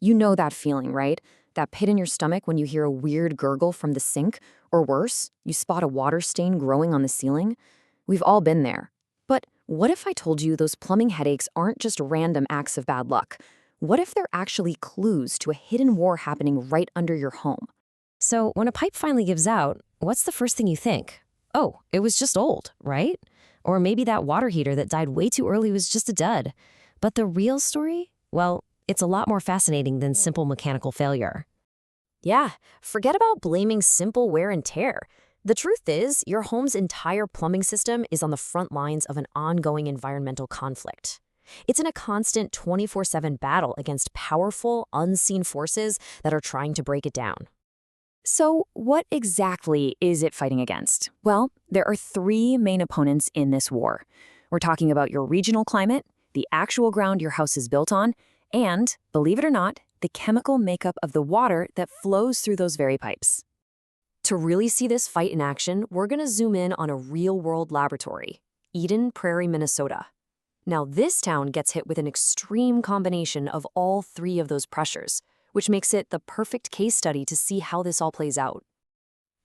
You know that feeling, right? That pit in your stomach when you hear a weird gurgle from the sink, or worse, you spot a water stain growing on the ceiling? We've all been there. But what if I told you those plumbing headaches aren't just random acts of bad luck? What if they're actually clues to a hidden war happening right under your home? So when a pipe finally gives out, what's the first thing you think? Oh, it was just old, right? Or maybe that water heater that died way too early was just a dud. But the real story? Well, it's a lot more fascinating than simple mechanical failure. Yeah, forget about blaming simple wear and tear. The truth is, your home's entire plumbing system is on the front lines of an ongoing environmental conflict. It's in a constant 24/7 battle against powerful, unseen forces that are trying to break it down. So, what exactly is it fighting against? Well, there are three main opponents in this war. We're talking about your regional climate, the actual ground your house is built on, and, believe it or not, the chemical makeup of the water that flows through those very pipes. To really see this fight in action, we're going to zoom in on a real-world laboratory, Eden Prairie, Minnesota. Now, this town gets hit with an extreme combination of all three of those pressures, which makes it the perfect case study to see how this all plays out.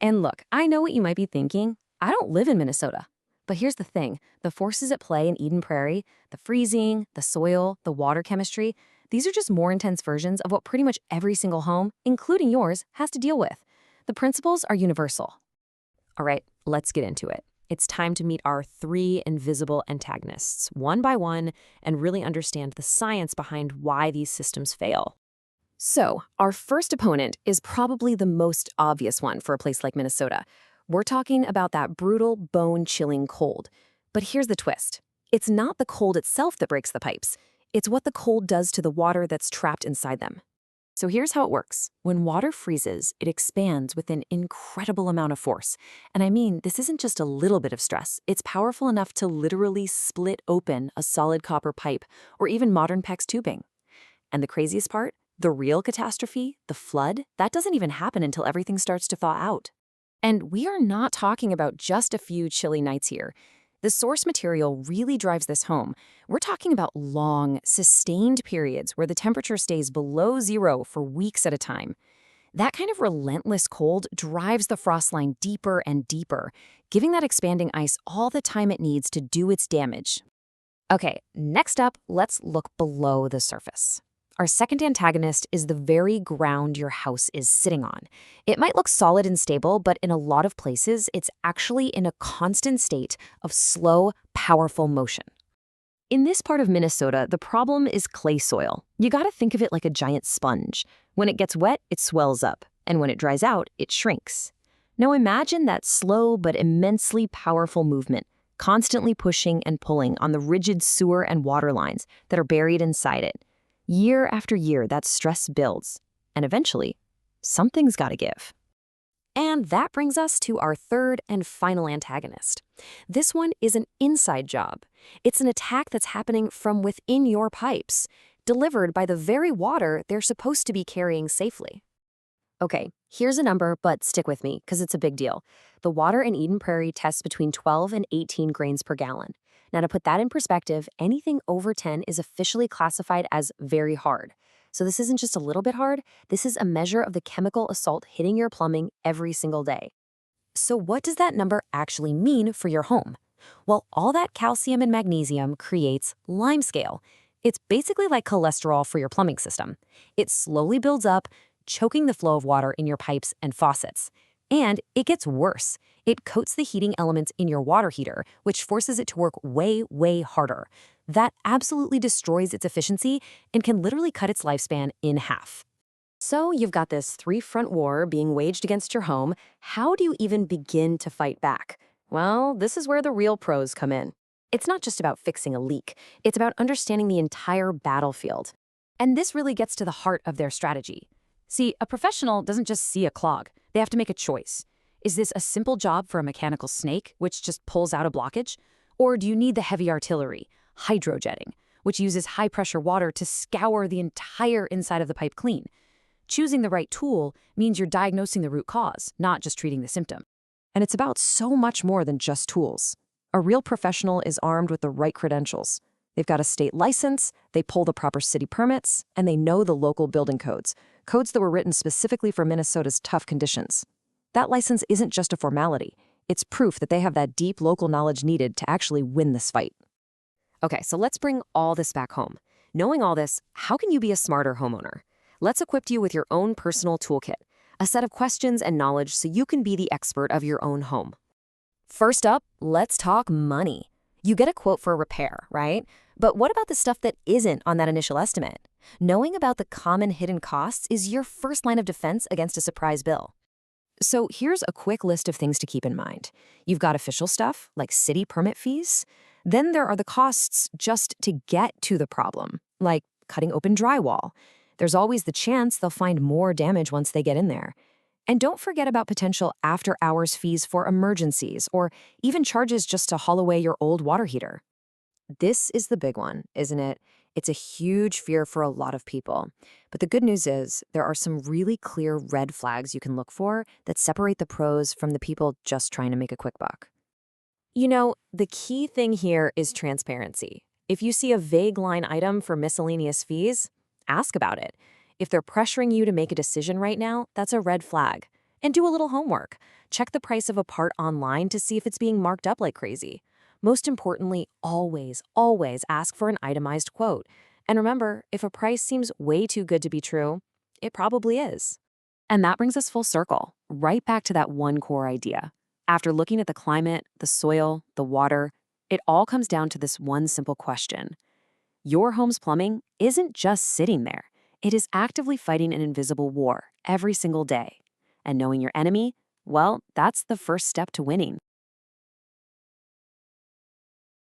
And look, I know what you might be thinking. I don't live in Minnesota. But here's the thing. The forces at play in Eden Prairie, the freezing, the soil, the water chemistry, these are just more intense versions of what pretty much every single home, including yours, has to deal with. The principles are universal. All right, let's get into it. It's time to meet our three invisible antagonists, one by one, and really understand the science behind why these systems fail. So, our first opponent is probably the most obvious one for a place like Minnesota. We're talking about that brutal, bone-chilling cold. But here's the twist. It's not the cold itself that breaks the pipes. It's what the cold does to the water that's trapped inside them. So here's how it works. When water freezes, it expands with an incredible amount of force. And I mean, this isn't just a little bit of stress. It's powerful enough to literally split open a solid copper pipe or even modern PEX tubing. And the craziest part? The real catastrophe, the flood, that doesn't even happen until everything starts to thaw out. And we are not talking about just a few chilly nights here. The source material really drives this home. We're talking about long, sustained periods where the temperature stays below zero for weeks at a time. That kind of relentless cold drives the frost line deeper and deeper, giving that expanding ice all the time it needs to do its damage. Okay, next up, let's look below the surface. Our second antagonist is the very ground your house is sitting on. It might look solid and stable, but in a lot of places, it's actually in a constant state of slow, powerful motion. In this part of Minnesota, the problem is clay soil. You gotta think of it like a giant sponge. When it gets wet, it swells up, and when it dries out, it shrinks. Now imagine that slow but immensely powerful movement, constantly pushing and pulling on the rigid sewer and water lines that are buried inside it. Year after year, that stress builds, and eventually, something's got to give. And that brings us to our third and final antagonist. This one is an inside job. It's an attack that's happening from within your pipes, delivered by the very water they're supposed to be carrying safely. Okay, here's a number, but stick with me, because it's a big deal. The water in Eden Prairie tests between 12 and 18 grains per gallon. Now, to put that in perspective, anything over 10 is officially classified as very hard. So this isn't just a little bit hard, this is a measure of the chemical assault hitting your plumbing every single day. So what does that number actually mean for your home? Well, all that calcium and magnesium creates limescale. It's basically like cholesterol for your plumbing system. It slowly builds up, choking the flow of water in your pipes and faucets. And it gets worse. It coats the heating elements in your water heater, which forces it to work way, way harder. That absolutely destroys its efficiency and can literally cut its lifespan in half. So you've got this three-front war being waged against your home. How do you even begin to fight back? Well, this is where the real pros come in. It's not just about fixing a leak. It's about understanding the entire battlefield. And this really gets to the heart of their strategy. See, a professional doesn't just see a clog. They have to make a choice. Is this a simple job for a mechanical snake, which just pulls out a blockage? Or do you need the heavy artillery, hydrojetting, which uses high-pressure water to scour the entire inside of the pipe clean? Choosing the right tool means you're diagnosing the root cause, not just treating the symptom. And it's about so much more than just tools. A real professional is armed with the right credentials. They've got a state license, they pull the proper city permits, and they know the local building codes, codes that were written specifically for Minnesota's tough conditions. That license isn't just a formality. It's proof that they have that deep local knowledge needed to actually win this fight. Okay, so let's bring all this back home. Knowing all this, how can you be a smarter homeowner? Let's equip you with your own personal toolkit, a set of questions and knowledge so you can be the expert of your own home. First up, let's talk money. You get a quote for a repair, right? But what about the stuff that isn't on that initial estimate? Knowing about the common hidden costs is your first line of defense against a surprise bill. So here's a quick list of things to keep in mind. You've got official stuff, like city permit fees. Then there are the costs just to get to the problem, like cutting open drywall. There's always the chance they'll find more damage once they get in there. And don't forget about potential after-hours fees for emergencies, or even charges just to haul away your old water heater. This is the big one, isn't it? It's a huge fear for a lot of people. But the good news is there are some really clear red flags you can look for that separate the pros from the people just trying to make a quick buck. You know, the key thing here is transparency. If you see a vague line item for miscellaneous fees, ask about it. If they're pressuring you to make a decision right now, that's a red flag. And do a little homework. Check the price of a part online to see if it's being marked up like crazy. Most importantly, always ask for an itemized quote. And remember, if a price seems way too good to be true, it probably is. And that brings us full circle, right back to that one core idea. After looking at the climate, the soil, the water, it all comes down to this one simple question. Your home's plumbing isn't just sitting there. It is actively fighting an invisible war every single day. And knowing your enemy, well, that's the first step to winning.